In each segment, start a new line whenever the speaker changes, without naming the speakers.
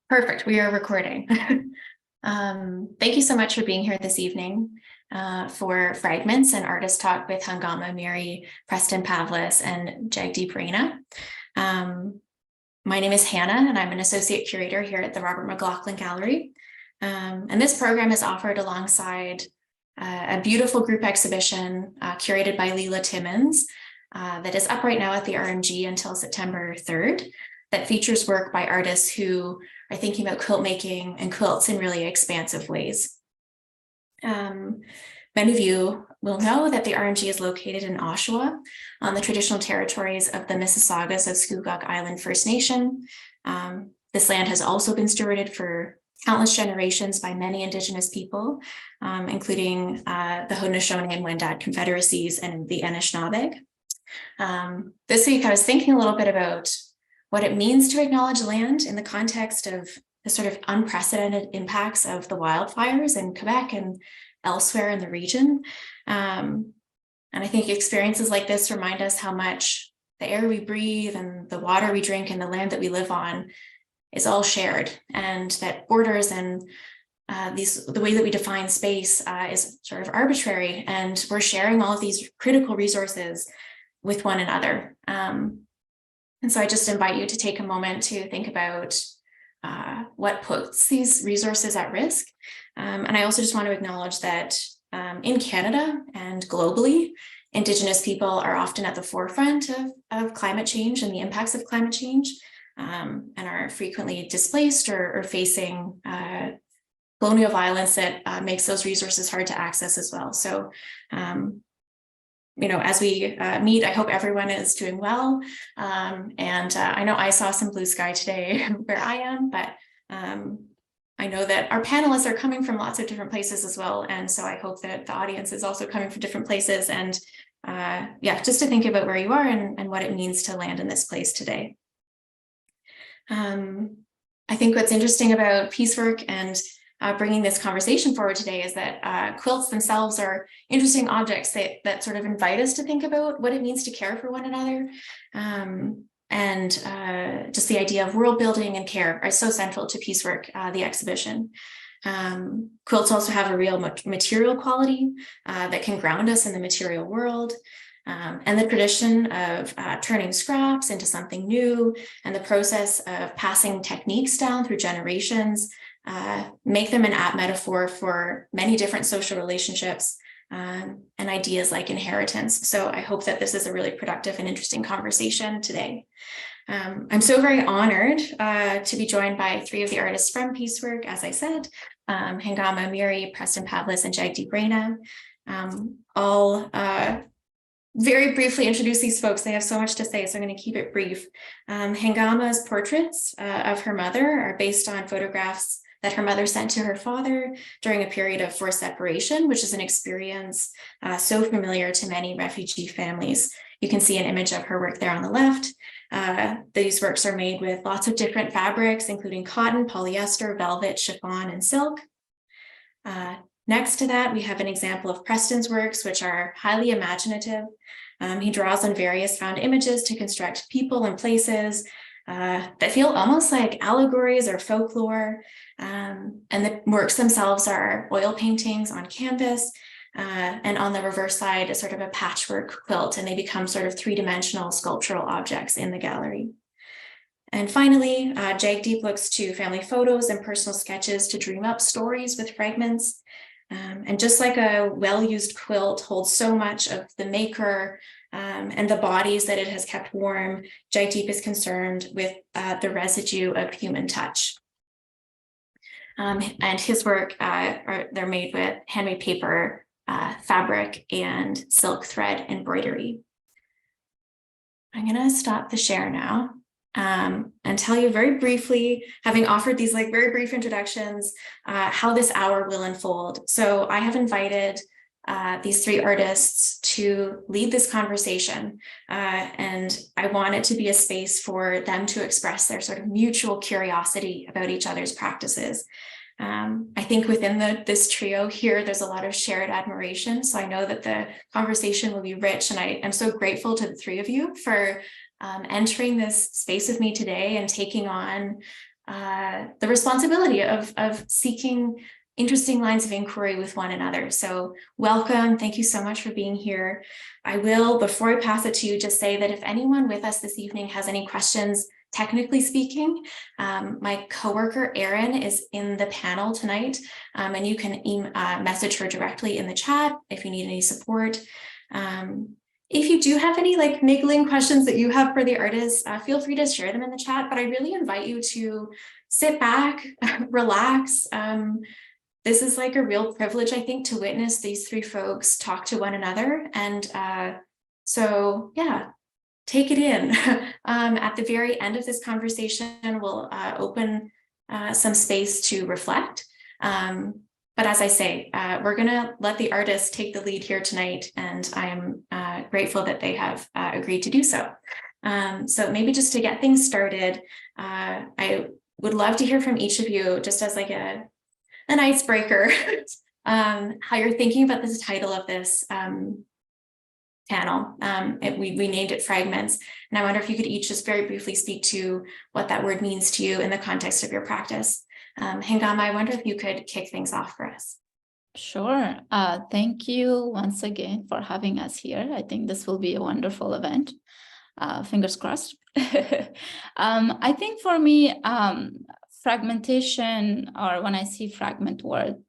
Perfect, we are recording. Thank you so much for being here this evening for Fragments, an artist talk with Hangama Amiri, Preston Pavlis, and Jagdeep Raina. My name is Hannah, and I'm an associate curator here at the Robert McLaughlin Gallery. And this program is offered alongside a beautiful group exhibition curated by Leela Timmons that is up right now at the RMG until September 3rd, that features work by artists who are thinking about quilt making and quilts in really expansive ways. Many of you will know that the RMG is located in Oshawa on the traditional territories of the Mississaugas of Scugog Island First Nation. This land has also been stewarded for countless generations by many Indigenous people, including the Haudenosaunee and Wendat Confederacies and the Anishinaabe. This week I was thinking a little bit about what it means to acknowledge land in the context of the sort of unprecedented impacts of the wildfires in Quebec and elsewhere in the region. And I think experiences like this remind us how much the air we breathe and the water we drink and the land that we live on is all shared, and that borders and the way that we define space is sort of arbitrary, and we're sharing all of these critical resources with one another. And so I just invite you to take a moment to think about what puts these resources at risk. And I also just want to acknowledge that in Canada and globally, Indigenous people are often at the forefront of climate change and the impacts of climate change, and are frequently displaced or facing colonial violence that makes those resources hard to access as well. So as we meet, I hope everyone is doing well. And I know I saw some blue sky today where I am, but I know that our panelists are coming from lots of different places as well. And so I hope that the audience is also coming from different places. And just to think about where you are and what it means to land in this place today. I think what's interesting about Piecework and bringing this conversation forward today is that quilts themselves are interesting objects that sort of invite us to think about what it means to care for one another. And just the idea of world building and care are so central to Piecework, the exhibition. Quilts also have a real material quality that can ground us in the material world. And the tradition of turning scraps into something new and the process of passing techniques down through generations make them an apt metaphor for many different social relationships and ideas like inheritance. So I hope that this is a really productive and interesting conversation today. I'm so very honored to be joined by three of the artists from Piecework, as I said, Hangama Amiri, Preston Pavlis, and Jagdeep Raina. I'll very briefly introduce these folks. They have so much to say, so I'm going to keep it brief. Hangama's portraits of her mother are based on photographs that her mother sent to her father during a period of forced separation, which is an experience so familiar to many refugee families. You can see an image of her work there on the left. These works are made with lots of different fabrics, including cotton, polyester, velvet, chiffon, and silk. Next to that, we have an example of Preston's works, which are highly imaginative. He draws on various found images to construct people and places that feel almost like allegories or folklore. And the works themselves are oil paintings on canvas. And on the reverse side is sort of a patchwork quilt, and they become sort of three-dimensional sculptural objects in the gallery. And finally, Jagdeep looks to family photos and personal sketches to dream up stories with fragments. And just like a well-used quilt holds so much of the maker and the bodies that it has kept warm, Jagdeep is concerned with the residue of human touch. And his work, they're made with handmade paper, fabric, and silk thread embroidery. I'm going to stop the share now. And tell you very briefly, having offered these very brief introductions, how this hour will unfold. So I have invited these three artists to lead this conversation, and I want it to be a space for them to express their sort of mutual curiosity about each other's practices. I think within this trio here, there's a lot of shared admiration. So I know that the conversation will be rich, and I am so grateful to the three of you for entering this space with me today and taking on the responsibility of seeking interesting lines of inquiry with one another. So welcome. Thank you so much for being here. I will, before I pass it to you, just say that if anyone with us this evening has any questions, technically speaking, my coworker Erin is in the panel tonight, and you can message her directly in the chat if you need any support. If you do have any like niggling questions that you have for the artists, feel free to share them in the chat, but I really invite you to sit back, relax. This is like a real privilege, I think, to witness these three folks talk to one another. And so, yeah, take it in. At the very end of this conversation, we'll open some space to reflect. But as I say, we're going to let the artists take the lead here tonight, and I am grateful that they have agreed to do so. So maybe just to get things started, I would love to hear from each of you, just as like an icebreaker, how you're thinking about this title of this panel. We named it Fragments, and I wonder if you could each just very briefly speak to what that word means to you in the context of your practice. Hangama, I wonder if you could kick things off for us.
Sure. Thank you once again for having us here. I think this will be a wonderful event. Fingers crossed. I think for me, fragmentation, or when I see fragment word,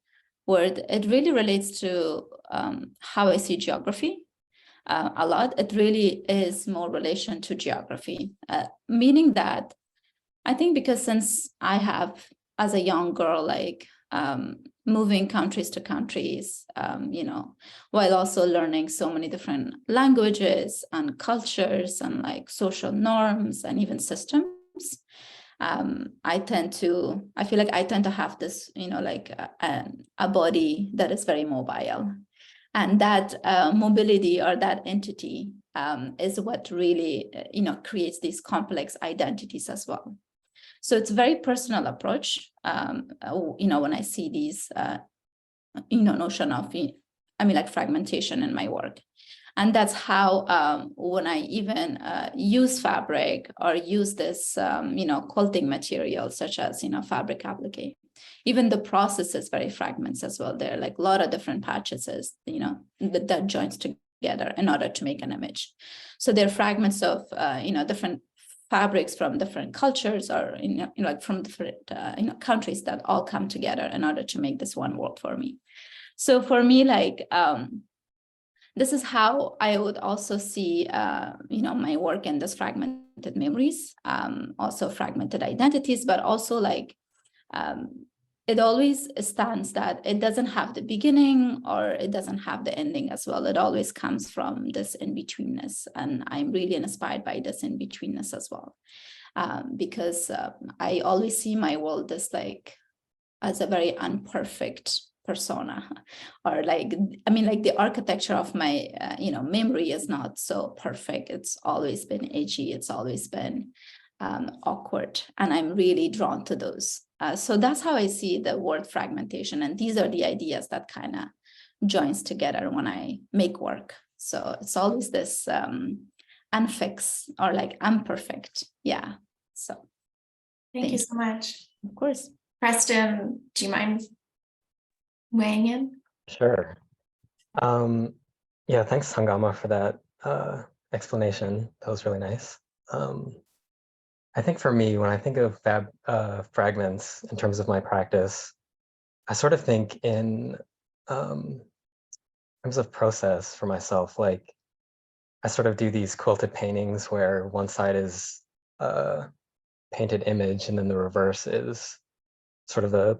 it really relates to how I see geography. A lot. It really is more relation to geography, meaning that I think because since I have, as a young girl, like moving countries to countries, while also learning so many different languages and cultures and like social norms and even systems, I feel like I tend to have this, like a body that is very mobile. And that mobility or that entity is what really, creates these complex identities as well. So it's a very personal approach, when I see these, notion of, like fragmentation in my work. And that's how, when I even use fabric or use this, quilting material, such as, fabric applique, even the process is very fragments as well. There are like a lot of different patches, that joins together in order to make an image. So they're fragments of, different fabrics from different cultures, or like from different countries that all come together in order to make this one work for me. So for me, like this is how I would also see my work in this fragmented memories, also fragmented identities, but also like it always stands that it doesn't have the beginning or it doesn't have the ending as well. It always comes from this in-betweenness. And I'm really inspired by this in-betweenness as well. Because I always see my world as a very unperfect persona, or like the architecture of my memory is not so perfect. It's always been edgy. It's always been awkward, and I'm really drawn to those. So that's how I see the word fragmentation, and these are the ideas that kind of joins together when I make work. So it's always this unfixed or like imperfect. Yeah. So
thank you so much.
Of course.
Preston, do you mind weighing in?
Sure. Yeah, thanks, Hangama, for that explanation. That was really nice. I think for me, when I think of fragments in terms of my practice, I sort of think in terms of process for myself. Like I sort of do these quilted paintings where one side is a painted image and then the reverse is sort of a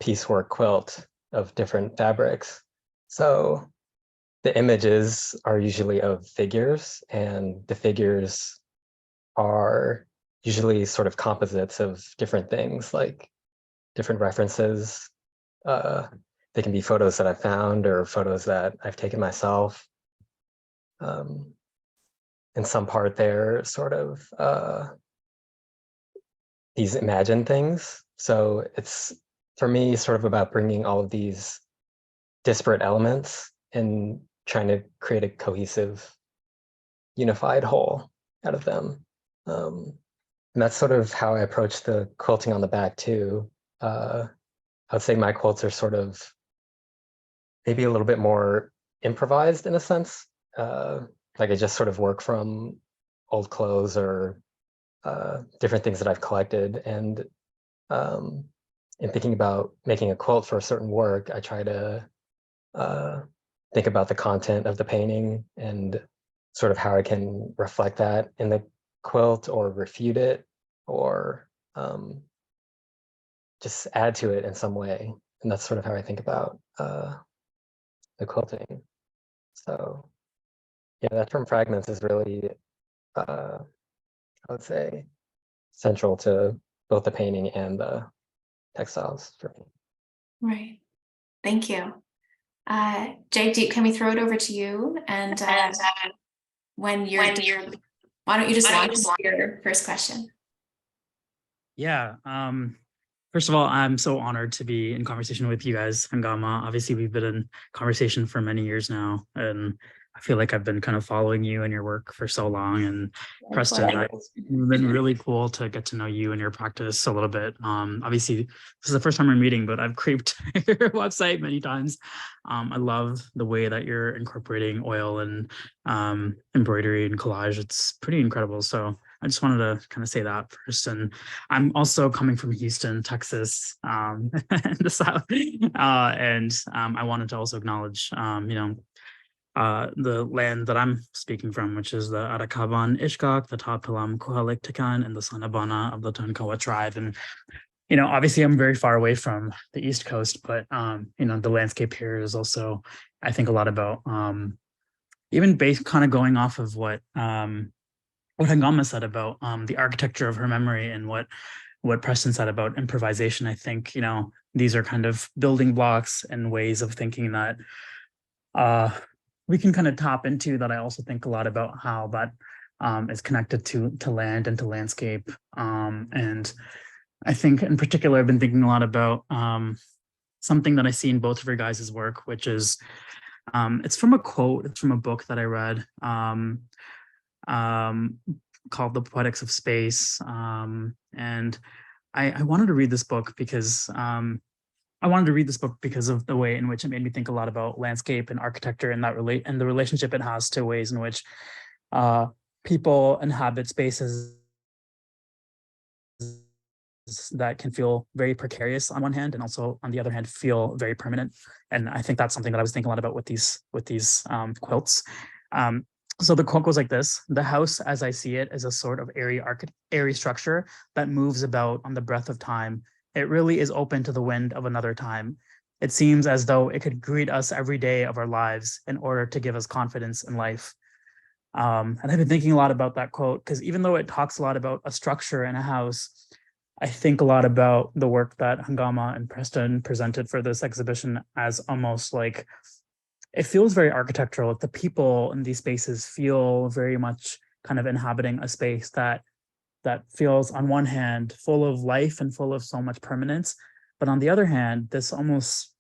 piecework quilt of different fabrics. So the images are usually of figures, and the figures are usually sort of composites of different things, like different references. They can be photos that I found or photos that I've taken myself. In some part, they're sort of these imagined things. So it's, for me, sort of about bringing all of these disparate elements and trying to create a cohesive, unified whole. out of them. And that's sort of how I approach the quilting on the back too. I would say my quilts are sort of maybe a little bit more improvised in a sense. Like I just sort of work from old clothes or different things that I've collected. And in thinking about making a quilt for a certain work, I try to think about the content of the painting and sort of how I can reflect that in the quilt or refute it or just add to it in some way. And that's sort of how I think about the quilting. So yeah, that term fragments is really, I would say, central to both the painting and the textiles for me.
Right. Thank you. Jagdeep, can we throw it over to you? And when you're why don't you just launch your first question?
Yeah. First of all, I'm so honored to be in conversation with you guys, Hangama. Obviously, we've been in conversation for many years now, and I feel like I've been kind of following you and your work for so long. And Preston, it's been really cool to get to know you and your practice a little bit. Obviously, this is the first time we're meeting, but I've creeped your website many times. I love the way that you're incorporating oil and embroidery and collage. It's pretty incredible. So I just wanted to kind of say that first. And I'm also coming from Houston, Texas, in the South. And I wanted to also acknowledge, the land that I'm speaking from, which is the Arakaban Ishkak, the Tapilam Kuhalik Tikan, and the Sanabana of the Tonkawa tribe. And, obviously I'm very far away from the East Coast, but, the landscape here is also, I think, a lot about, even based kind of going off of what Hangama said about the architecture of her memory and what Preston said about improvisation. I think, these are kind of building blocks and ways of thinking that we can kind of tap into, that I also think a lot about how that is connected to land and to landscape. And I think in particular, I've been thinking a lot about something that I see in both of your guys' work, which is, it's from a quote, it's from a book that I read called The Poetics of Space. And I wanted to read this book because of the way in which it made me think a lot about landscape and architecture and and the relationship it has to ways in which people inhabit spaces that can feel very precarious on one hand, and also on the other hand feel very permanent. And I think that's something that I was thinking a lot about with these quilts. So the quote goes like this: "The house, as I see it, is a sort of airy structure that moves about on the breath of time. It really is open to the wind of another time. It seems as though it could greet us every day of our lives in order to give us confidence in life." And I've been thinking a lot about that quote, because even though it talks a lot about a structure in a house, I think a lot about the work that Hangama and Preston presented for this exhibition as almost like, it feels very architectural. Like the people in these spaces feel very much kind of inhabiting a space that feels, on one hand, full of life and full of so much permanence, but on the other hand, this almost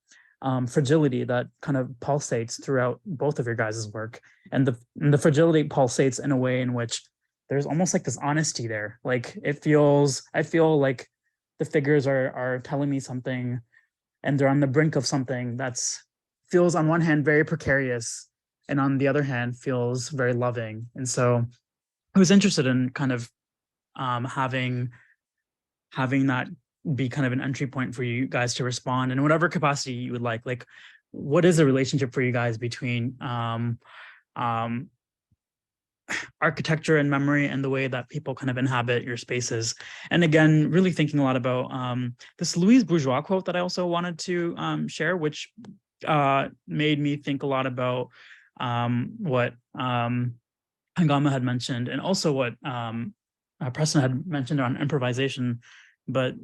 fragility that kind of pulsates throughout both of your guys' work. And the fragility pulsates in a way in which there's almost like this honesty there. Like I feel like the figures are telling me something, and they're on the brink of something that's feels on one hand very precarious, and on the other hand feels very loving. And so I was interested in kind of having that be kind of an entry point for you guys to respond in whatever capacity you would like. Like, what is the relationship for you guys between architecture and memory and the way that people kind of inhabit your spaces? And again, really thinking a lot about this Louise Bourgeois quote that I also wanted to share, which made me think a lot about what Hangama had mentioned, and also what Preston had mentioned on improvisation. But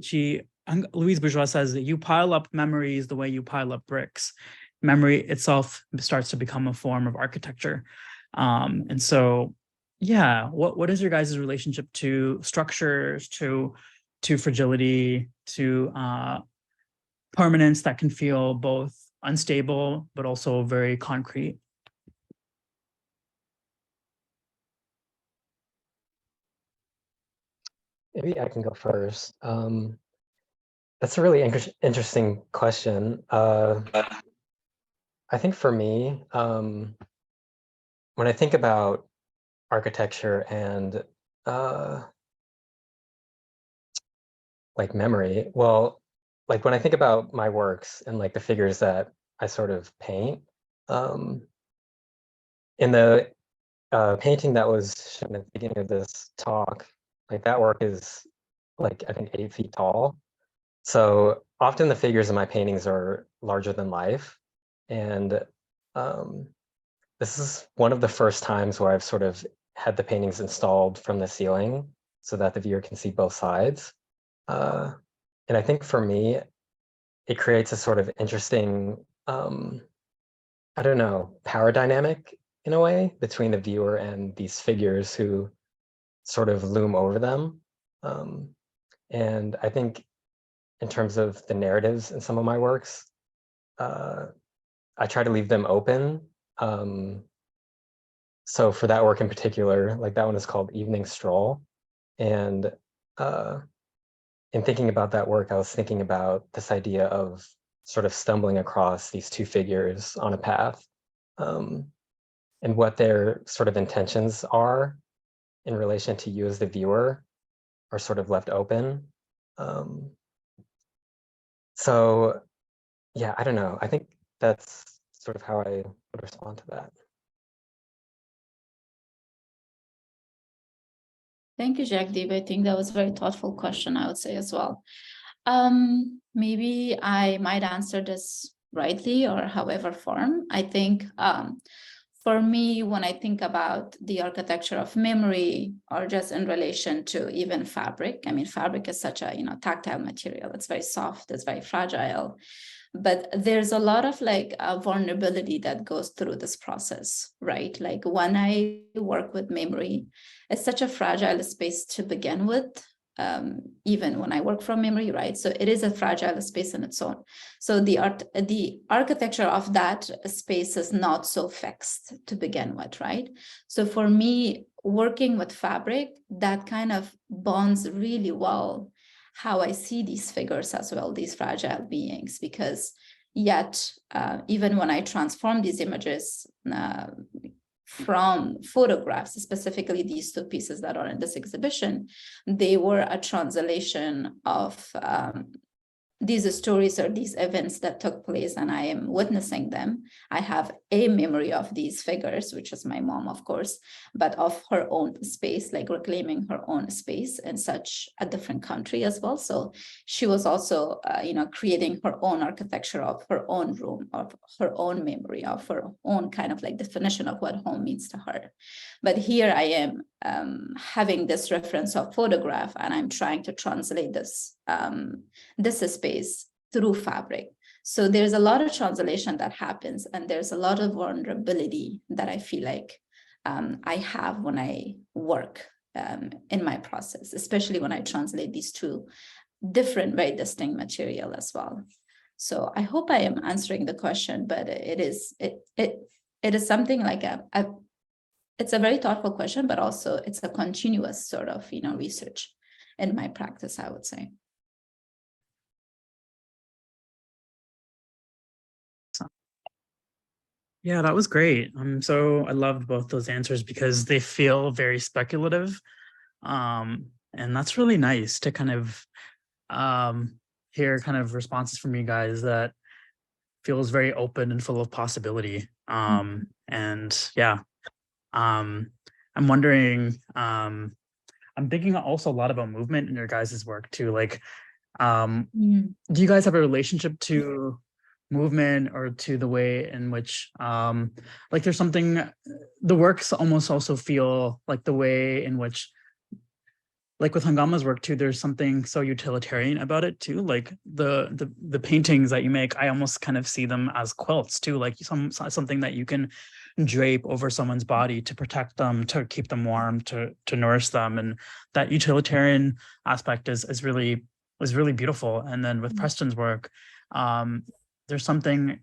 Louise Bourgeois says that you pile up memories the way you pile up bricks. Memory itself starts to become a form of architecture. And so, yeah, what is your guys' relationship to structures, to fragility, to permanence that can feel both unstable but also very concrete?
Maybe I can go first. That's a really interesting question. I think for me, when I think about architecture and like memory, well, like when I think about my works and like the figures that I sort of paint, in the painting that was shown at the beginning of this talk, like that work is like I think 8 feet tall. So often the figures in my paintings are larger than life. And this is one of the first times where I've sort of had the paintings installed from the ceiling so that the viewer can see both sides. And I think for me, it creates a sort of interesting, I don't know, power dynamic in a way between the viewer and these figures who sort of loom over them. And I think in terms of the narratives in some of my works, I try to leave them open. So for that work in particular, like that one is called Evening Stroll. And in thinking about that work, I was thinking about this idea of sort of stumbling across these two figures on a path, and what their sort of intentions are in relation to you as the viewer are sort of left open. So yeah, I don't know. I think that's sort of how I would respond to that.
Thank you, Jagdeep. I think that was a very thoughtful question, I would say as well. Maybe I might answer this rightly or however form. I think for me, when I think about the architecture of memory or just in relation to even fabric, I mean, fabric is such a, tactile material. It's very soft, it's very fragile. But there's a lot of like vulnerability that goes through this process, right? Like when I work with memory, it's such a fragile space to begin with, even when I work from memory, right? So it is a fragile space in its own. So the architecture of that space is not so fixed to begin with, right? So for me, working with fabric, that kind of bonds really well how I see these figures as well, these fragile beings, because yet, even when I transform these images from photographs, specifically these two pieces that are in this exhibition, they were a translation of these stories or these events that took place, and I am witnessing them. I have a memory of these figures, which is my mom, of course, but of her own space, like reclaiming her own space in such a different country as well. So she was also, creating her own architecture of her own room, of her own memory, of her own kind of like definition of what home means to her. But here I am having this reference of photograph, and I'm trying to translate this space through fabric. So there's a lot of translation that happens, and there's a lot of vulnerability that I feel like I have when I work in my process, especially when I translate these two different, very distinct material as well. So I hope I am answering the question, but it is something like it's a very thoughtful question, but also it's a continuous sort of, research in my practice, I would say.
Yeah, that was great. So I loved both those answers because they feel very speculative. And that's really nice to kind of hear kind of responses from you guys that feels very open and full of possibility. And yeah, I'm wondering, I'm thinking also a lot about movement in your guys' work too. Like, do you guys have a relationship to movement or to the way in which like there's something, the works almost also feel like the way in which, like with Hangama's work too, there's something so utilitarian about it too. Like the paintings that you make, I almost kind of see them as quilts too, like something that you can drape over someone's body to protect them, to keep them warm, to nourish them. And that utilitarian aspect is really beautiful. And then with Preston's work, there's something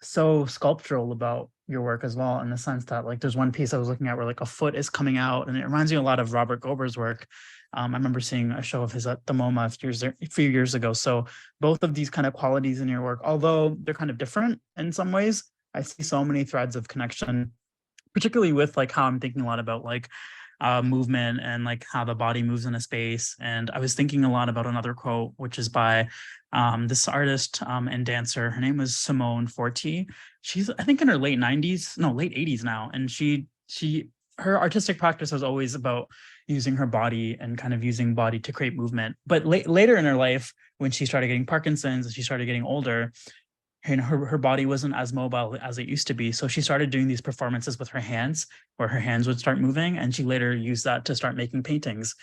so sculptural about your work as well, in the sense that like there's one piece I was looking at where like a foot is coming out, and it reminds me a lot of Robert Gober's work, I remember seeing a show of his at the MoMA a few years ago. So both of these kind of qualities in your work, although they're kind of different in some ways, I see so many threads of connection, particularly with like how I'm thinking a lot about like movement and like how the body moves in a space. And I was thinking a lot about another quote, which is by this artist and dancer. Her name was Simone Forti. She's, I think, in her late 80s now. And her artistic practice was always about using her body and kind of using body to create movement. But later in her life, when she started getting Parkinson's and she started getting older, and her body wasn't as mobile as it used to be. So she started doing these performances with her hands, where her hands would start moving, and she later used that to start making paintings.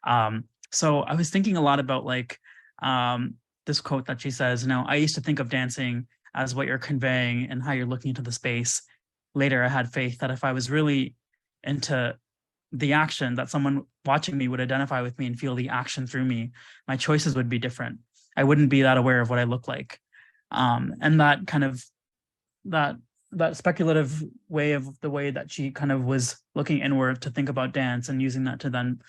So I was thinking a lot about like this quote that she says, I used to think of dancing as what you're conveying and how you're looking into the space. Later, I had faith that if I was really into the action, that someone watching me would identify with me and feel the action through me, my choices would be different. I wouldn't be that aware of what I look like. And that kind of that speculative way of the way that she kind of was looking inward to think about dance and using that to then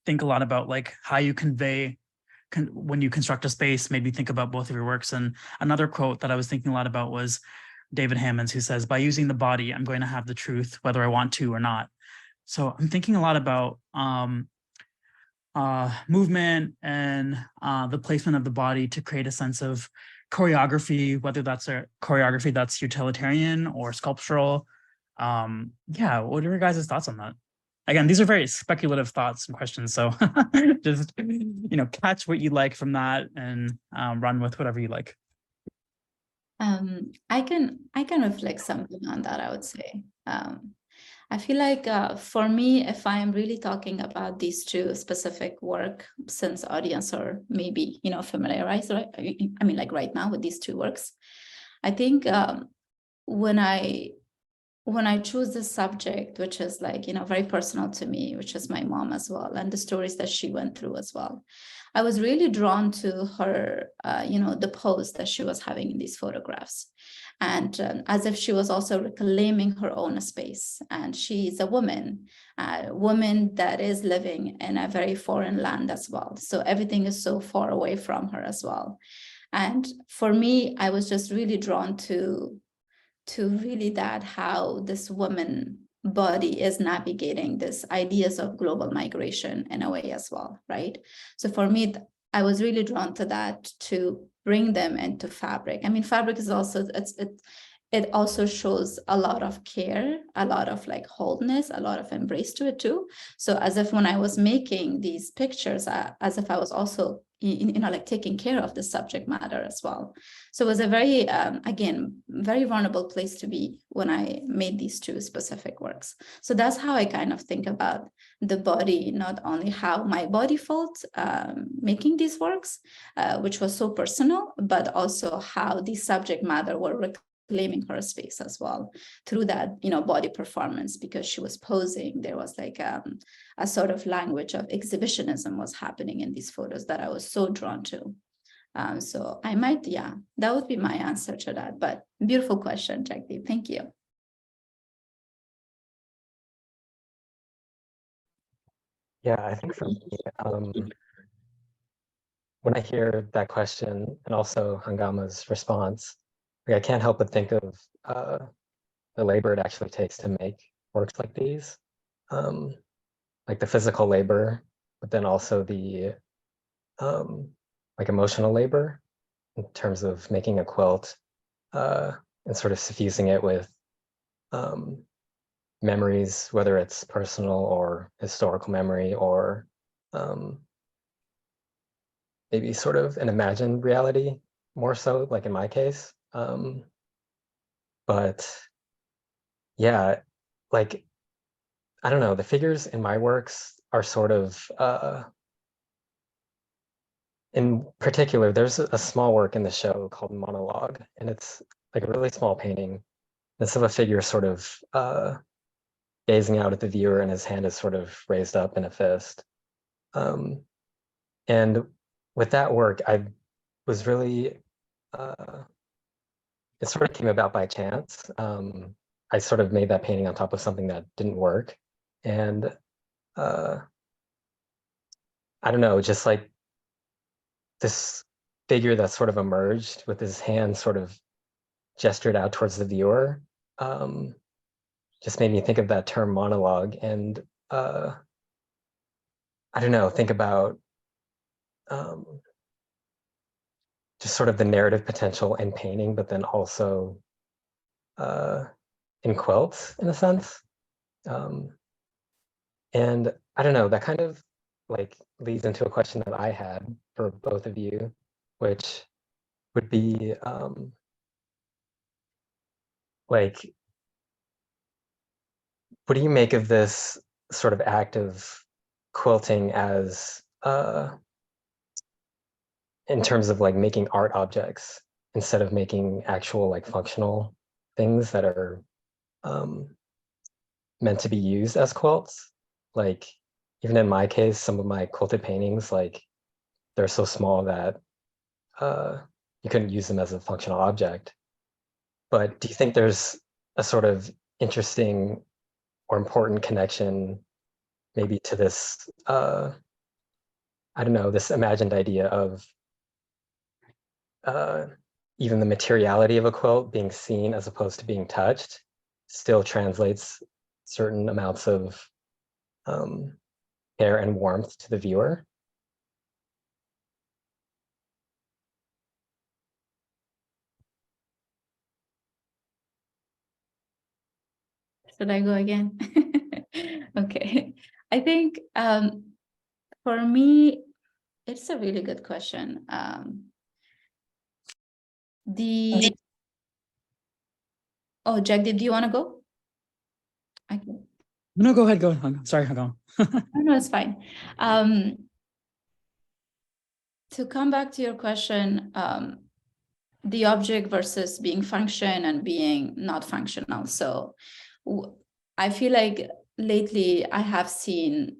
think a lot about like how you convey when you construct a space, made me think about both of your works. And another quote that I was thinking a lot about was David Hammond's, who says, by using the body, I'm going to have the truth, whether I want to or not. So I'm thinking a lot about movement and the placement of the body to create a sense of choreography, whether that's a choreography that's utilitarian or sculptural. Yeah, what are your guys' thoughts on that? Again, these are very speculative thoughts and questions, so just catch what you like from that and run with whatever you like.
I can reflect something on that, I would say. I feel like for me, if I'm really talking about these two specific work, since audience are maybe, familiarized, right? I mean, like right now with these two works, I think when I choose this subject, which is like, very personal to me, which is my mom as well, and the stories that she went through as well, I was really drawn to her, the pose that she was having in these photographs. And as if she was also reclaiming her own space. And she's a woman that is living in a very foreign land as well. So everything is so far away from her as well. And for me, I was just really drawn to really that how this woman body is navigating this ideas of global migration in a way as well, right? So for me, I was really drawn to that, to bring them into fabric. I mean, fabric is also, it also shows a lot of care, a lot of like wholeness, a lot of embrace to it too. So as if when I was making these pictures, as if I was also, like taking care of the subject matter as well. So it was a very, again, very vulnerable place to be when I made these two specific works. So that's how I kind of think about the body, not only how my body felt making these works, which was so personal, but also how the subject matter were reclaiming her space as well through that, body performance, because she was posing. There was like a sort of language of exhibitionism was happening in these photos that I was so drawn to. So I might, that would be my answer to that. But beautiful question, Jagdeep. Thank you.
Yeah, I think for me, when I hear that question and also Hangama's response, I can't help but think of the labor it actually takes to make works like these, like the physical labor, but then also the like emotional labor in terms of making a quilt and sort of suffusing it with memories, whether it's personal or historical memory, or maybe sort of an imagined reality, more so, like in my case. But yeah, like, I don't know, the figures in my works are sort of, in particular, there's a small work in the show called Monologue, and it's like a really small painting. It's of a figure sort of gazing out at the viewer, and his hand is sort of raised up in a fist. And with that work, I was really, it sort of came about by chance. I sort of made that painting on top of something that didn't work. And I don't know, just like this figure that sort of emerged with his hand sort of gestured out towards the viewer, just made me think of that term monologue. And I don't know, think about just sort of the narrative potential in painting, but then also in quilts in a sense. And I don't know, that kind of like leads into a question that I had for both of you, which would be like, what do you make of this sort of act of quilting as in terms of like making art objects instead of making actual like functional things that are meant to be used as quilts? Like, even in my case, some of my quilted paintings, like they're so small that you couldn't use them as a functional object. But do you think there's a sort of interesting or important connection maybe to this, I don't know, this imagined idea of even the materiality of a quilt being seen as opposed to being touched still translates certain amounts of care and warmth to the viewer?
Should I go again? Okay. I think for me, it's a really good question. Oh, Jagdeep, do you want to go? I can.
No, go ahead. Go ahead. Sorry, Hangama.
No, it's fine. To come back to your question, the object versus being function and being not functional. So I feel like lately I have seen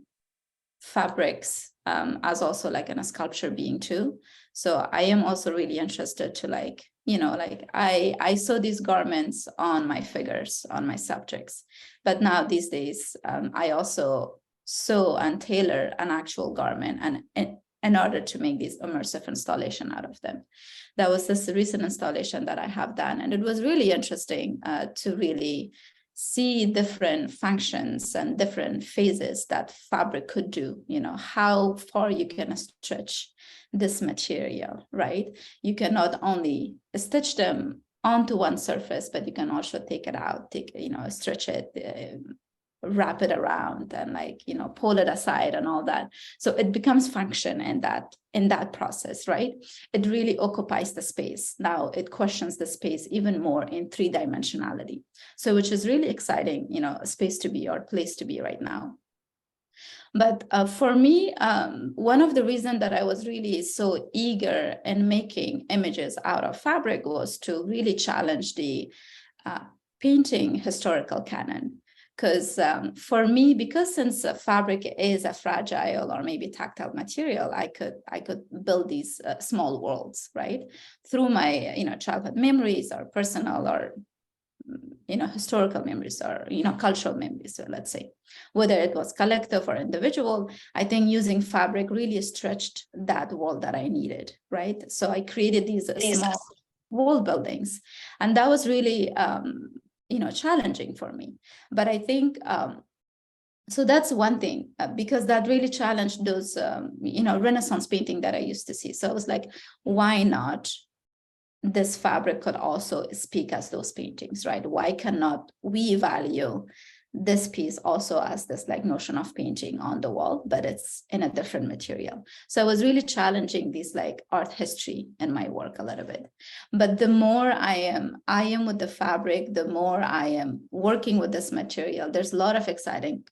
fabrics as also like a sculpture being too. So I am also really interested to like, like I saw these garments on my figures, on my subjects, but now these days I also sew and tailor an actual garment and in order to make this immersive installation out of them. That was this recent installation that I have done. And it was really interesting to really see different functions and different phases that fabric could do, how far you can stretch this material, right? You can not only stitch them onto one surface, but you can also take it out, stretch it, wrap it around and pull it aside and all that. So it becomes function in that process, right? It really occupies the space. Now it questions the space even more in 3-dimensionality. So which is really exciting, a space to be or place to be right now. But for me, one of the reasons that I was really so eager in making images out of fabric was to really challenge the painting historical canon. Because for me, because fabric is a fragile or maybe tactile material, I could build these small worlds, right? Through my childhood memories or personal or historical memories or cultural memories, so let's say, whether it was collective or individual. I think using fabric really stretched that world that I needed, right? So I created these small wall buildings, and that was really challenging for me. But I think so that's one thing, because that really challenged those Renaissance painting that I used to see. So I was like, why not this fabric could also speak as those paintings, right? Why cannot we value this piece also as this notion of painting on the wall, but it's in a different material? So I was really challenging this art history in my work a little bit. But the more I am with the fabric, the more I am working with this material, there's a lot of exciting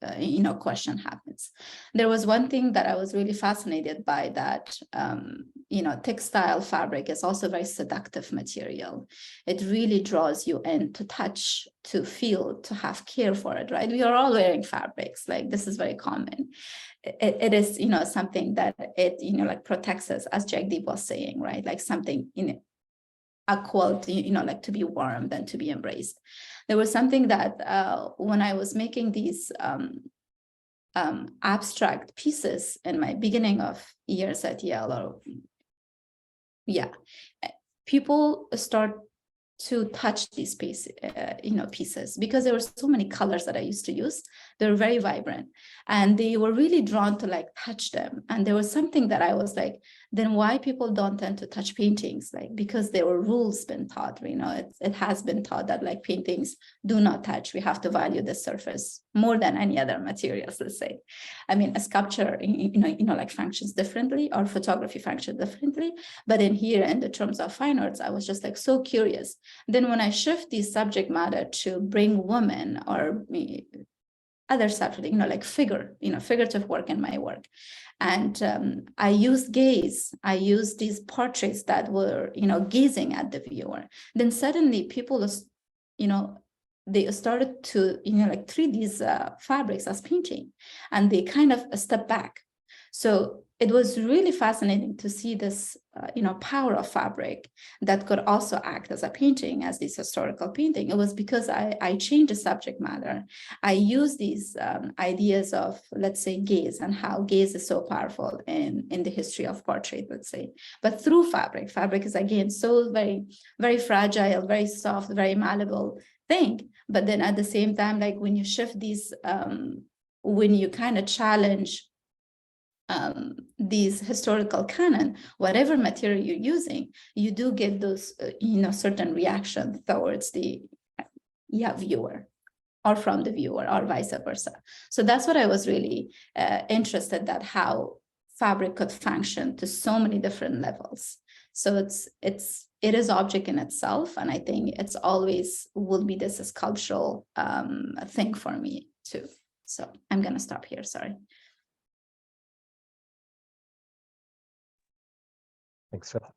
question happens. There was one thing that I was really fascinated by, that textile fabric is also a very seductive material. It really draws you in to touch, to feel, to have care for it, right? We are all wearing fabrics, this is very common. It is something that it protects us, as Jagdeep was saying, right? Something in a quilt, to be warmed and to be embraced. There was something that when I was making these abstract pieces in my beginning of years at Yale, or people start to touch these pieces, because there were so many colors that I used to use. They were very vibrant, and they were really drawn to like touch them. And there was something that I was like, then why people don't tend to touch paintings? Like, because there were rules been taught, it has been taught that like paintings do not touch. We have to value the surface more than any other materials, let's say. I mean, a sculpture, like functions differently, or photography functions differently. But in here, in the terms of fine arts, I was just like so curious. Then when I shift the subject matter to bring women or other subject, like figurative work in my work. And I used gaze. I used these portraits that were, gazing at the viewer. Then suddenly people, they started to, treat these fabrics as painting, and they kind of step back. So it was really fascinating to see this, power of fabric that could also act as a painting, as this historical painting. It was because I changed the subject matter. I used these ideas of, let's say, gaze, and how gaze is so powerful in the history of portrait, let's say. But through fabric, fabric is again so very, very fragile, very soft, very malleable thing. But then at the same time, like when you shift these, when you kind of challenge these historical canon, whatever material you're using, you do get those, certain reactions towards the viewer, or from the viewer, or vice versa. So that's what I was really interested, that how fabric could function to so many different levels. So it is object in itself, and I think it's always will be this sculptural thing for me too. So I'm gonna stop here. Sorry.
Thanks for that.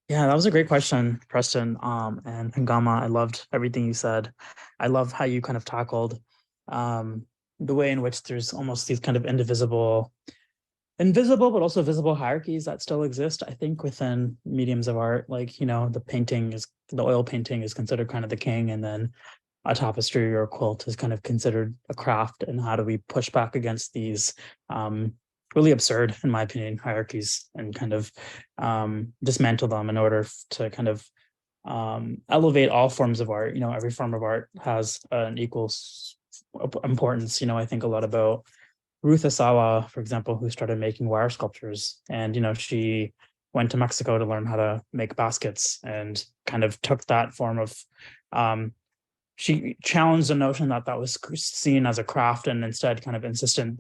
Yeah, that was a great question, Preston. And Hangama, I loved everything you said. I love how you kind of tackled the way in which there's almost these kind of invisible, but also visible hierarchies that still exist, I think, within mediums of art. Like, the oil painting is considered kind of the king, and then a tapestry or a quilt is kind of considered a craft. And how do we push back against these really absurd, in my opinion, hierarchies, and kind of dismantle them in order to kind of elevate all forms of art. Every form of art has an equal importance. I think a lot about Ruth Asawa, for example, who started making wire sculptures, and she went to Mexico to learn how to make baskets, and kind of took that form of she challenged the notion that was seen as a craft, and instead kind of insisted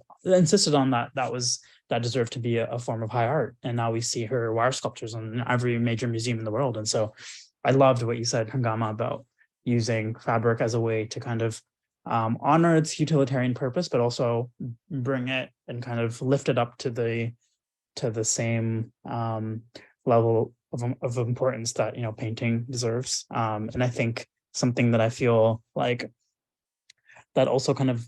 on that deserved to be a form of high art. And now we see her wire sculptures in every major museum in the world. And so I loved what you said, Hangama, about using fabric as a way to kind of honor its utilitarian purpose, but also bring it and kind of lift it up to the same level of importance that painting deserves. And I think something that I feel like that also kind of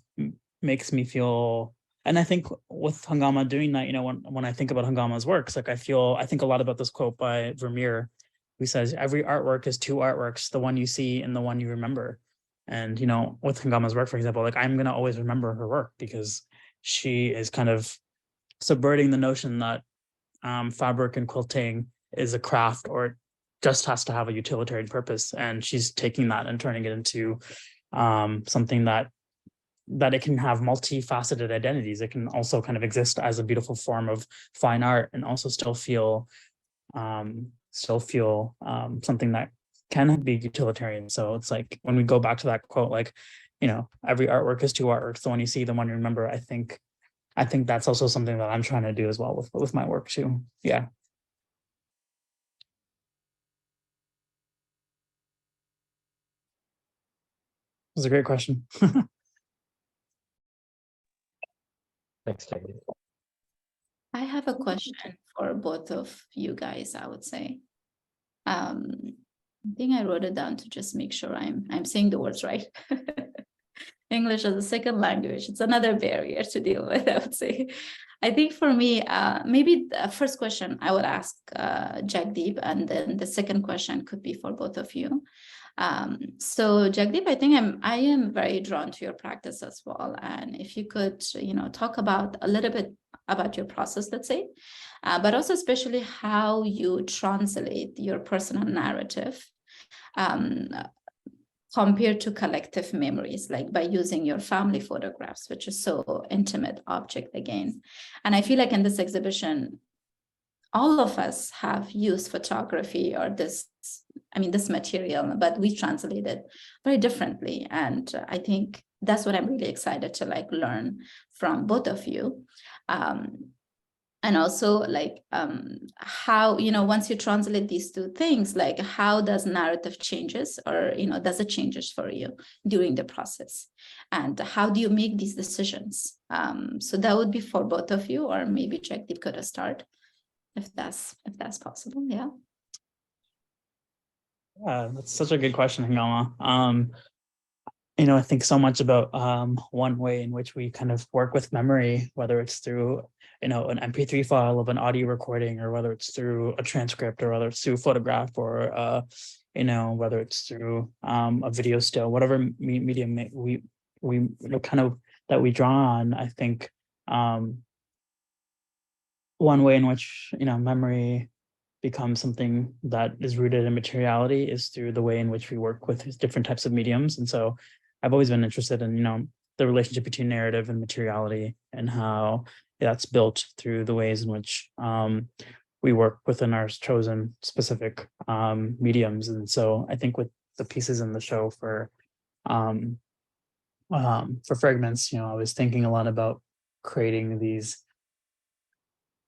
makes me feel, and I think with Hangama doing that, when I think about Hangama's works, like I think a lot about this quote by Vermeer, who says, every artwork is two artworks, the one you see and the one you remember. And, with Hangama's work, for example, like I'm going to always remember her work, because she is kind of subverting the notion that fabric and quilting is a craft, or it just has to have a utilitarian purpose. And she's taking that and turning it into something that it can have multifaceted identities. It can also kind of exist as a beautiful form of fine art, and also still feel something that can be utilitarian. So it's like, when we go back to that quote, like, every artwork is two artworks, the one you see, the one you remember. I think that's also something that I'm trying to do as well with my work too. Yeah. It was a great question.
Thanks, Jagdeep.
I have a question for both of you guys, I would say. I think I wrote it down to just make sure I'm saying the words right. English as a second language, it's another barrier to deal with, I would say. I think for me, maybe the first question I would ask Jagdeep, and then the second question could be for both of you. So Jagdeep, I think I am very drawn to your practice as well. And if you could, talk about a little bit about your process, let's say, but also especially how you translate your personal narrative compared to collective memories, like by using your family photographs, which is so intimate object again. And I feel like in this exhibition, all of us have used photography or this material, but we translate it very differently. And I think that's what I'm really excited to learn from both of you. And also how, once you translate these two things, how does narrative changes, or, does it changes for you during the process? And how do you make these decisions? So that would be for both of you, or maybe Jagdeep could start if that's possible. Yeah.
Yeah, that's such a good question, Hangama. I think so much about one way in which we kind of work with memory, whether it's through, an MP3 file of an audio recording, or whether it's through a transcript, or whether it's through a photograph, or whether it's through a video still, whatever medium we kind of that we draw on. I think one way in which memory becomes something that is rooted in materiality is through the way in which we work with different types of mediums. And so I've always been interested in, the relationship between narrative and materiality, and how that's built through the ways in which we work within our chosen specific mediums. And so I think with the pieces in the show for Fragments, I was thinking a lot about creating these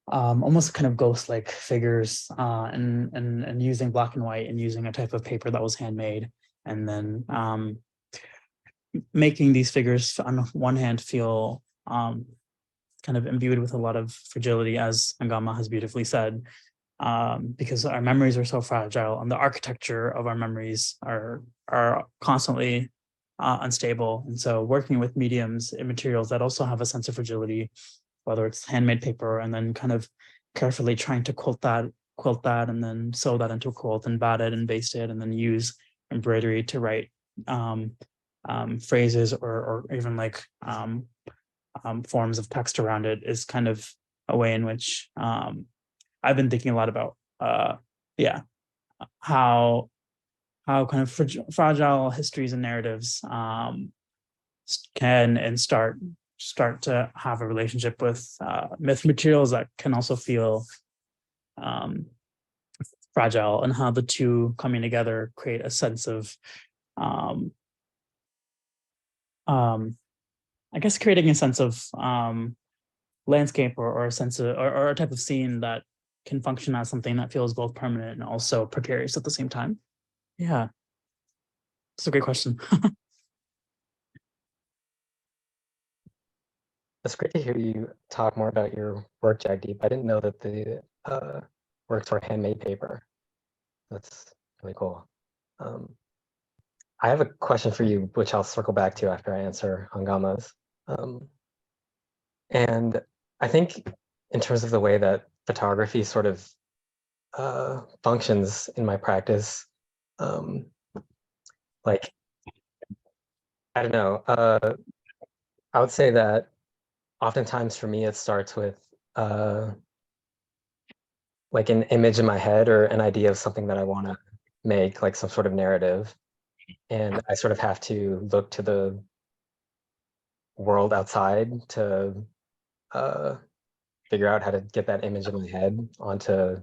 almost kind of ghost-like figures, and using black and white, and using a type of paper that was handmade, and then making these figures on one hand feel kind of imbued with a lot of fragility, as Hangama has beautifully said, because our memories are so fragile, and the architecture of our memories are constantly unstable. And so working with mediums and materials that also have a sense of fragility, whether it's handmade paper, and then kind of carefully trying to quilt that, and then sew that into a quilt, and bat it and baste it, and then use embroidery to write phrases, or even forms of text around it, is kind of a way in which I've been thinking a lot about how kind of fragile histories and narratives can and start to have a relationship with myth materials that can also feel fragile, and how the two coming together create a sense of I guess creating a sense of landscape, or a sense of, or a type of scene that can function as something that feels both permanent and also precarious at the same time. Yeah, it's a great question.
It's great to hear you talk more about your work, Jagdeep. I didn't know that the works were handmade paper. That's really cool. I have a question for you, which I'll circle back to after I answer Hangama's. And I think in terms of the way that photography sort of functions in my practice, like, I don't know, I would say that oftentimes for me, it starts with like an image in my head, or an idea of something that I want to make, like some sort of narrative. And I sort of have to look to the world outside to figure out how to get that image in my head onto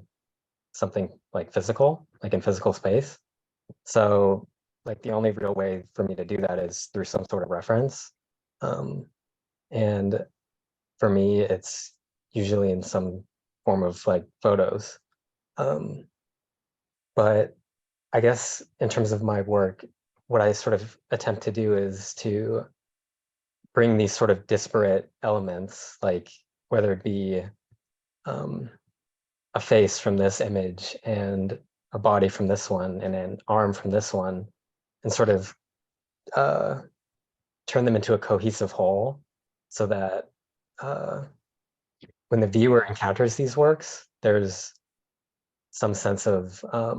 something like physical, like in physical space. So like the only real way for me to do that is through some sort of reference. And for me, it's usually in some form of like photos. But I guess in terms of my work, what I sort of attempt to do is to bring these sort of disparate elements, like whether it be a face from this image, and a body from this one, and an arm from this one, and sort of turn them into a cohesive whole, so that when the viewer encounters these works, there's some sense of, I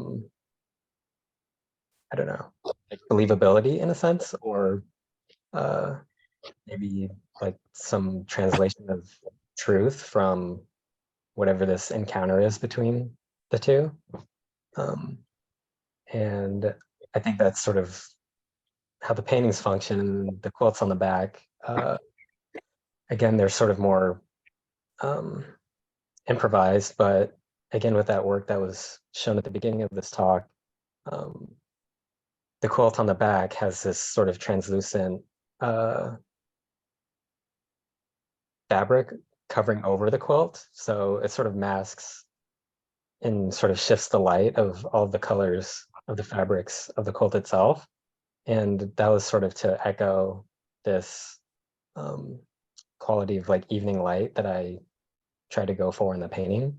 don't know, like believability in a sense, or maybe like some translation of truth from whatever this encounter is between the two. And I think that's sort of how the paintings function, and the quilts on the back. Again, they're sort of more improvised, but again, with that work that was shown at the beginning of this talk, the quilt on the back has this sort of translucent fabric covering over the quilt. So it sort of masks and sort of shifts the light of all of the colors of the fabrics of the quilt itself. And that was sort of to echo this quality of like evening light that I try to go for in the painting.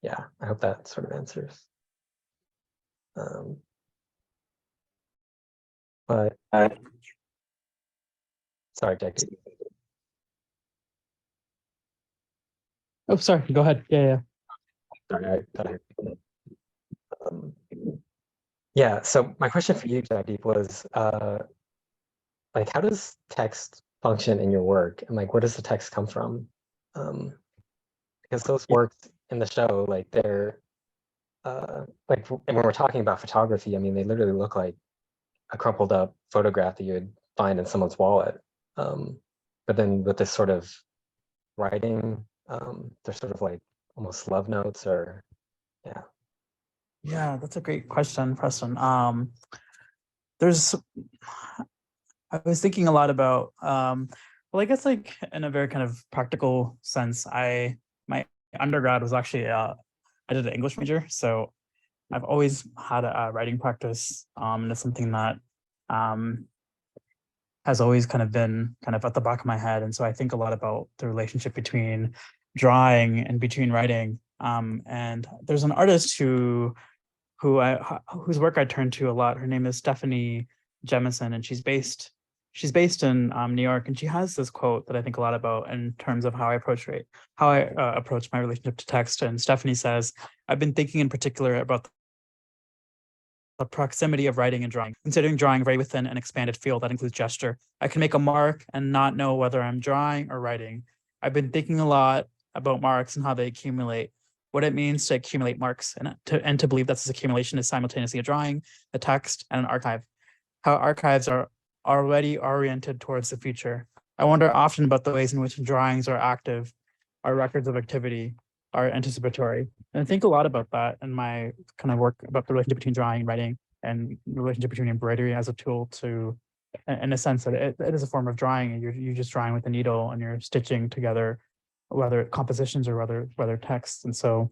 Yeah, I hope that sort of answers. But sorry, Jagdeep.
Oh, sorry. Go ahead. Yeah.
Sorry, I thought yeah, so my question for you, Jagdeep, was like, how does text function in your work, and like, where does the text come from? Because those works in the show, like they're like, and when we're talking about photography, I mean, they literally look like a crumpled up photograph that you would find in someone's wallet. But then with this sort of writing, they're sort of like almost love notes, or yeah.
Yeah, that's a great question, Preston. There's, I was thinking a lot about, well, I guess like in a very kind of practical sense, my undergrad was actually, I did an English major, so I've always had a writing practice, and it's something that has always kind of been kind of at the back of my head. And so I think a lot about the relationship between drawing and between writing. And there's an artist whose work I turn to a lot. Her name is Stephanie Jemison, and she's based in New York. And she has this quote that I think a lot about in terms of how I approach my relationship to text. And Stephanie says, "I've been thinking in particular about the proximity of writing and drawing, considering drawing very within an expanded field that includes gesture. I can make a mark and not know whether I'm drawing or writing. I've been thinking a lot about marks and how they accumulate, what it means to accumulate marks, and to believe that this accumulation is simultaneously a drawing, a text, and an archive. How archives are already oriented towards the future. I wonder often about the ways in which drawings are active, are records of activity, are anticipatory. And I think a lot about that in my kind of work about the relationship between drawing and writing, and the relationship between embroidery as a tool to, in a sense that it is a form of drawing, and you're just drawing with a needle and you're stitching together, whether compositions or whether texts. And so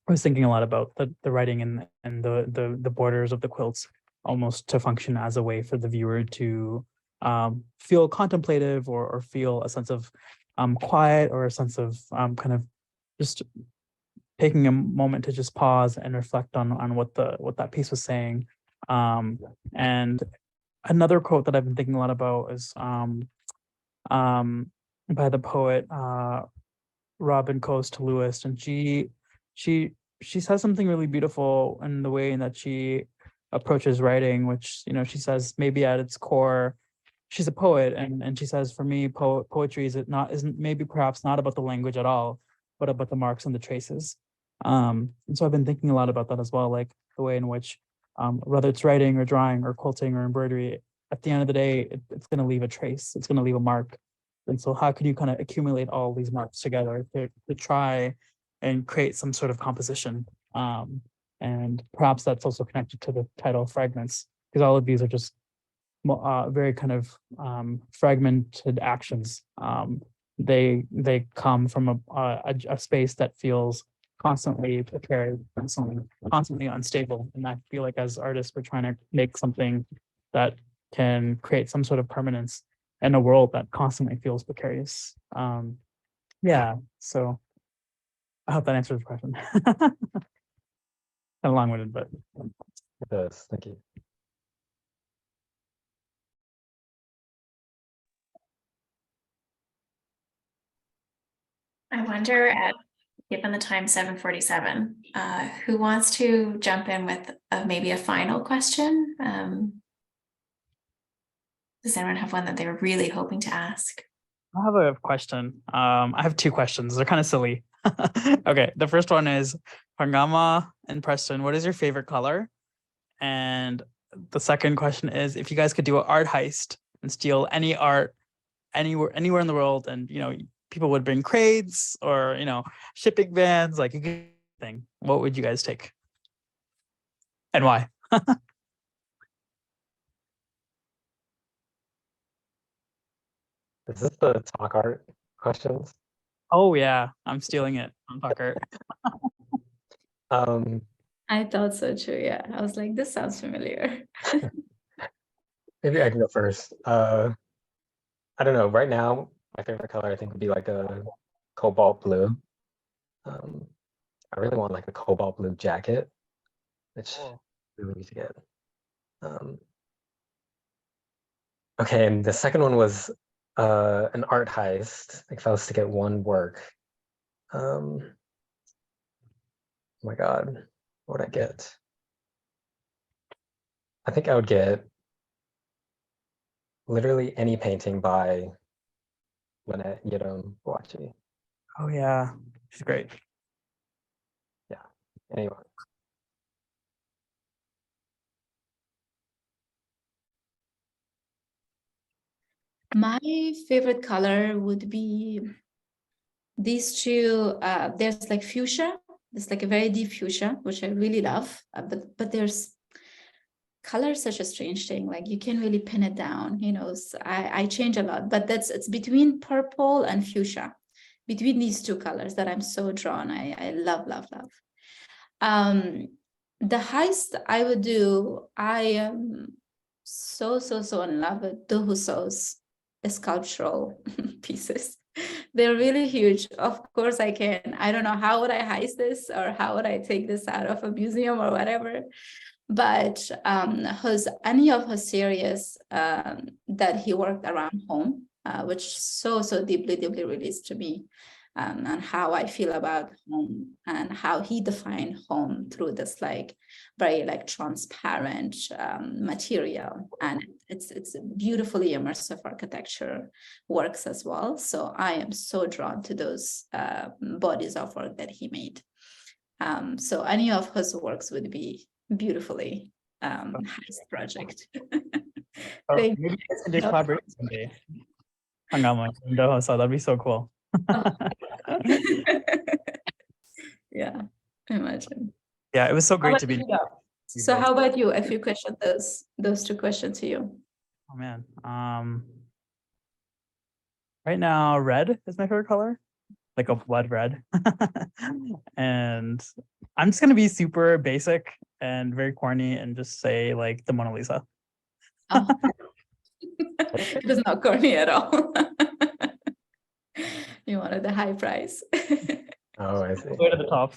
I was thinking a lot about the writing and the borders of the quilts, almost to function as a way for the viewer to feel contemplative, or feel a sense of quiet, or a sense of kind of just taking a moment to just pause and reflect on what that piece was saying. And another quote that I've been thinking a lot about is by the poet Robin Coast Lewis, and she says something really beautiful in the way that she approaches writing, which, she says maybe at its core, she's a poet, and she says, for me, poetry isn't maybe perhaps not about the language at all, but about the marks and the traces. And so I've been thinking a lot about that as well, like the way in which, whether it's writing or drawing or quilting or embroidery, at the end of the day, it's going to leave a trace, it's going to leave a mark. And so how can you kind of accumulate all these marks together to try and create some sort of composition? And perhaps that's also connected to the title Fragments, because all of these are just very kind of fragmented actions. They come from a space that feels constantly precarious, constantly unstable. And I feel like as artists, we're trying to make something that can create some sort of permanence in a world that constantly feels precarious. Yeah, so I hope that answers the question. Kind of long-winded, but
It does. Thank you.
I wonder given the time 7:47, who wants to jump in with maybe a final question? Does anyone have one that they were really hoping to ask?
I have a question. I have two questions. They're kind of silly. Okay, the first one is Hangama and Preston, what is your favorite color? And the second question is, if you guys could do an art heist and steal any art anywhere in the world, and people would bring crates or shipping vans, like you could thing, what would you guys take? And why?
Is this the talk art questions?
Oh yeah, I'm stealing it from Tucker.
I thought so too. Yeah, I was like, this sounds familiar.
Maybe I can go first. I don't know. Right now, my favorite color I think would be like a cobalt blue. I really want like a cobalt blue jacket, which we would need to get. Okay, and the second one was an art heist. Like if I was to get one work. Oh my God, what would I get? I think I would get literally any painting by Lynette Yedem-Boakye.
Oh yeah, she's great.
Yeah, anyone.
My favorite color would be these two. There's like fuchsia. There's like a very deep fuchsia, which I really love. But there's color is such a strange thing. Like you can't really pin it down. So I change a lot. But it's between purple and fuchsia, between these two colors that I'm so drawn. I love, love, love. The heist I would do. I am so in love with Do Husso's sculptural pieces. They're really huge. Of course I can. I don't know how would I heist this, or how would I take this out of a museum or whatever. But any of his series that he worked around home, which so deeply relates to me, and how I feel about home, and how he defined home through this like very like transparent material, and it's beautifully immersive architecture works as well. So I am so drawn to those bodies of work that he made. So any of his works would be beautifully heist project.
Maybe you guys can do collaboration someday. Hangama and Doho, so that'd be so cool.
Yeah, imagine.
Yeah, it was so great to be.
So how about you? A few questions, those two questions to you.
Oh man. Right now, red is my favorite color, like a blood red. And I'm just gonna be super basic and very corny and just say like the Mona Lisa.
Oh. It was not corny at all. You wanted the high price.
Oh, I see.
Way to the top.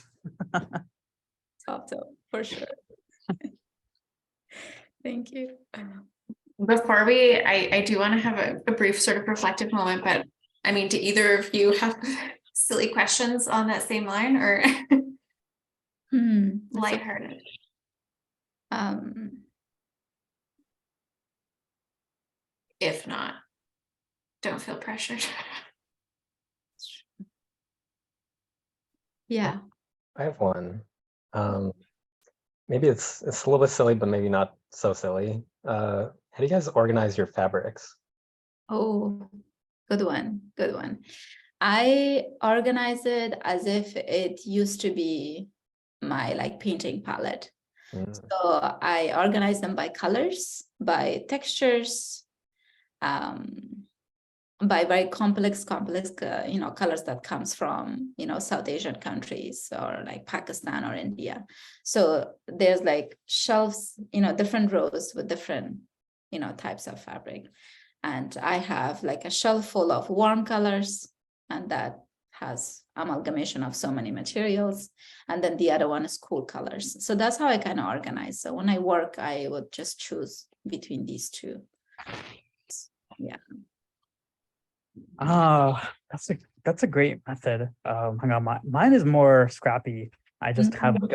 Top, for sure. Thank you.
Before I do want to have a brief sort of reflective moment, but I mean, do either of you have silly questions on that same line, or lighthearted? If not, don't feel pressured.
Yeah.
I have one. Maybe it's a little bit silly, but maybe not so silly. How do you guys organize your fabrics?
Oh, good one. Good one. I organize it as if it used to be my like painting palette. So I organize them by colors, by textures, by very complex colors that comes from South Asian countries, or like Pakistan or India. So there's like shelves, different rows with different types of fabric, and I have like a shelf full of warm colors, and that has amalgamation of so many materials, and then the other one is cool colors. So that's how I kind of organize. So when I work, I would just choose between these two. Yeah.
Oh, that's a great method. Hangama. Mine is more scrappy. I just have like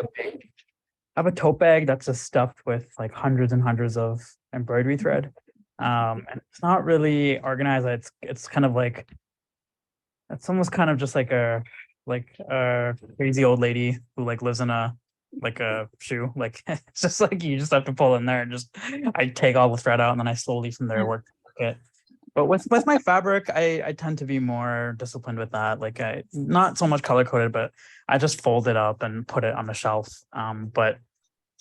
I have a tote bag that's just stuffed with like hundreds and hundreds of embroidery thread. And it's not really organized. It's kind of like, it's almost kind of just like a crazy old lady who like lives in a shoe. Like it's just like you just have to pull in there and just I take all the thread out and then I slowly from there work it. But with my fabric, I tend to be more disciplined with that. Like I not so much color coded, but I just fold it up and put it on the shelf. But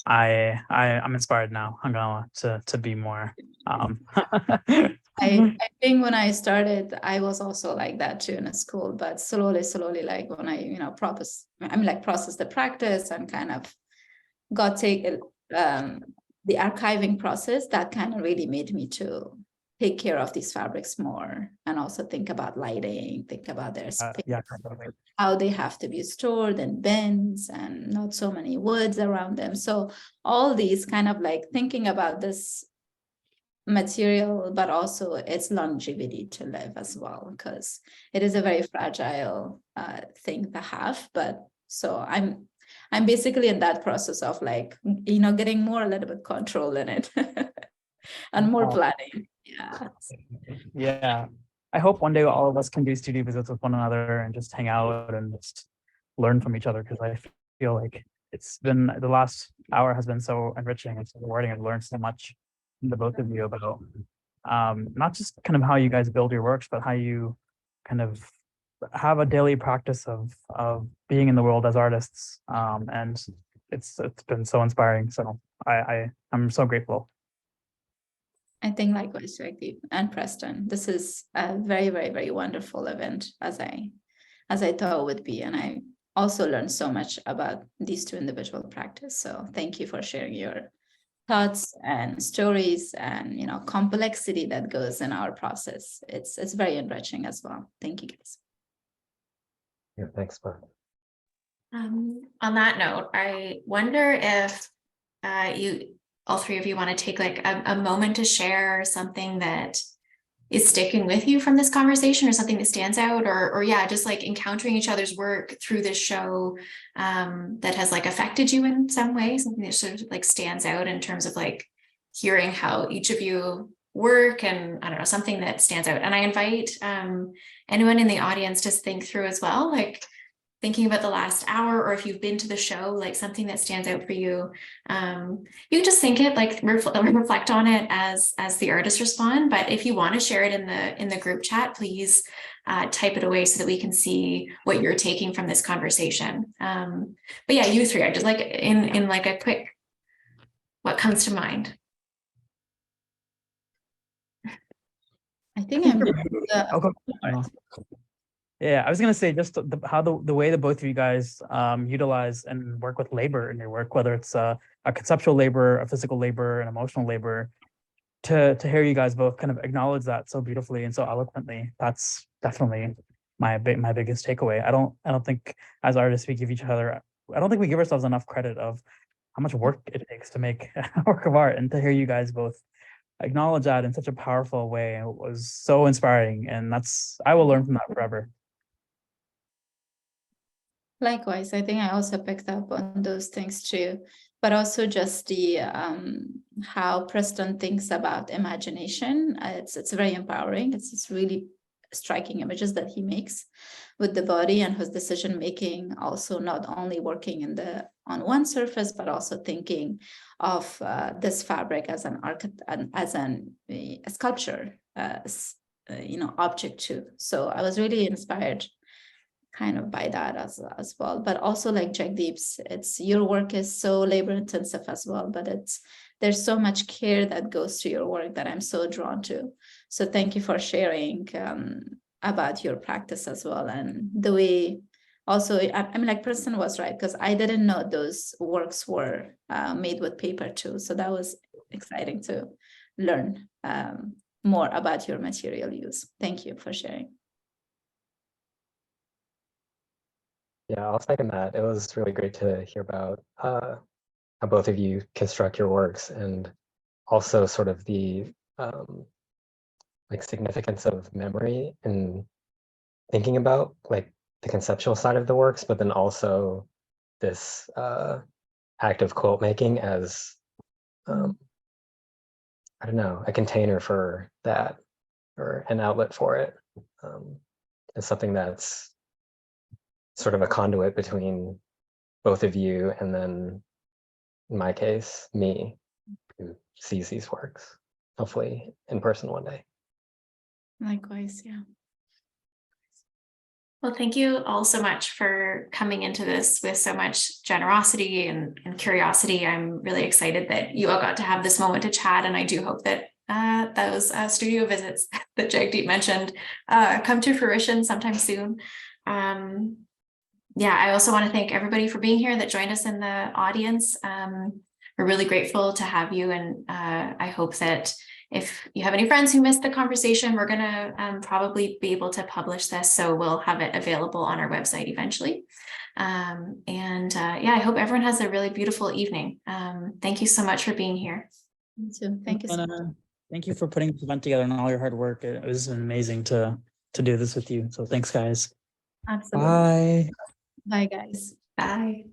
I'm inspired now, Hangama, to be more.
I think when I started, I was also like that too in a school, but slowly, like when I, process the practice and kind of the archiving process, that kind of really made me to take care of these fabrics more and also think about lighting, think about their space, how they have to be stored in bins and not so many woods around them. So all these kind of like thinking about this material, but also its longevity to live as well, because it is a very fragile thing to have. But so I'm basically in that process of like, getting more a little bit control in it and more planning.
Yeah. I hope one day all of us can do studio visits with one another and just hang out and just learn from each other, because I feel like it's been the last hour has been so enriching and so rewarding. I've learned so much from the both of you about not just kind of how you guys build your works, but how you kind of have a daily practice of being in the world as artists. And it's been so inspiring. So I'm so grateful.
I think likewise, Jagdeep and Preston. This is a very, very, very wonderful event, as I thought it would be. And I also learned so much about these two individual practice. So thank you for sharing your thoughts and stories and complexity that goes in our process. It's very enriching as well. Thank you, guys.
Yeah, thanks, Mark.
On that note, I wonder if all three of you want to take like a moment to share something that is sticking with you from this conversation, or something that stands out, or yeah, just like encountering each other's work through this show that has like affected you in some way, something that sort of like stands out in terms of like hearing how each of you work, and I don't know, something that stands out. And I invite anyone in the audience to think through as well, like thinking about the last hour, or if you've been to the show, like something that stands out for you. You can just think it, like reflect on it as the artists respond. But if you want to share it in the group chat, please type it away so that we can see what you're taking from this conversation. But yeah, you three, I just like in like a quick, what comes to mind?
I think I'm
Yeah, I was gonna say just how the way that both of you guys utilize and work with labor in your work, whether it's a conceptual labor, a physical labor, an emotional labor, to hear you guys both kind of acknowledge that so beautifully and so eloquently. That's definitely my biggest takeaway. I don't think as artists we give each other, I don't think we give ourselves enough credit of how much work it takes to make a work of art, and to hear you guys both acknowledge that in such a powerful way, it was so inspiring, and I will learn from that forever.
Likewise, I think I also picked up on those things too, but also just the how Preston thinks about imagination. It's very empowering. It's really striking images that he makes with the body, and his decision making, also not only working on one surface, but also thinking of this fabric as a sculpture, object too. So I was really inspired kind of by that as well. But also like Jagdeep's, your work is so labor intensive as well, but there's so much care that goes to your work that I'm so drawn to. So thank you for sharing about your practice as well, and the way also, I mean, like Preston was right, because I didn't know those works were made with paper too. So that was exciting to learn more about your material use. Thank you for sharing.
Yeah, I'll second that. It was really great to hear about how both of you construct your works, and also sort of the like significance of memory in thinking about, like the conceptual side of the works, but then also this act of quilt making as I don't know, a container for that, or an outlet for it. It's something that's sort of a conduit between both of you and then, in my case, me, who sees these works, hopefully in person one day.
Likewise, yeah. Well, thank you all so much for coming into this with so much generosity and curiosity. I'm really excited that you all got to have this moment to chat, and I do hope that those studio visits that Jagdeep mentioned come to fruition sometime soon. Yeah, I also want to thank everybody for being here that joined us in the audience. We're really grateful to have you, and I hope that if you have any friends who missed the conversation, we're going to probably be able to publish this, so we'll have it available on our website eventually. Yeah, I hope everyone has a really beautiful evening. Thank you so much for being here.
Me too. Thank you so much.
Thank you for putting this event together and all your hard work. It was amazing to do this with you. So thanks, guys.
Absolutely.
Bye.
Bye, guys.
Bye.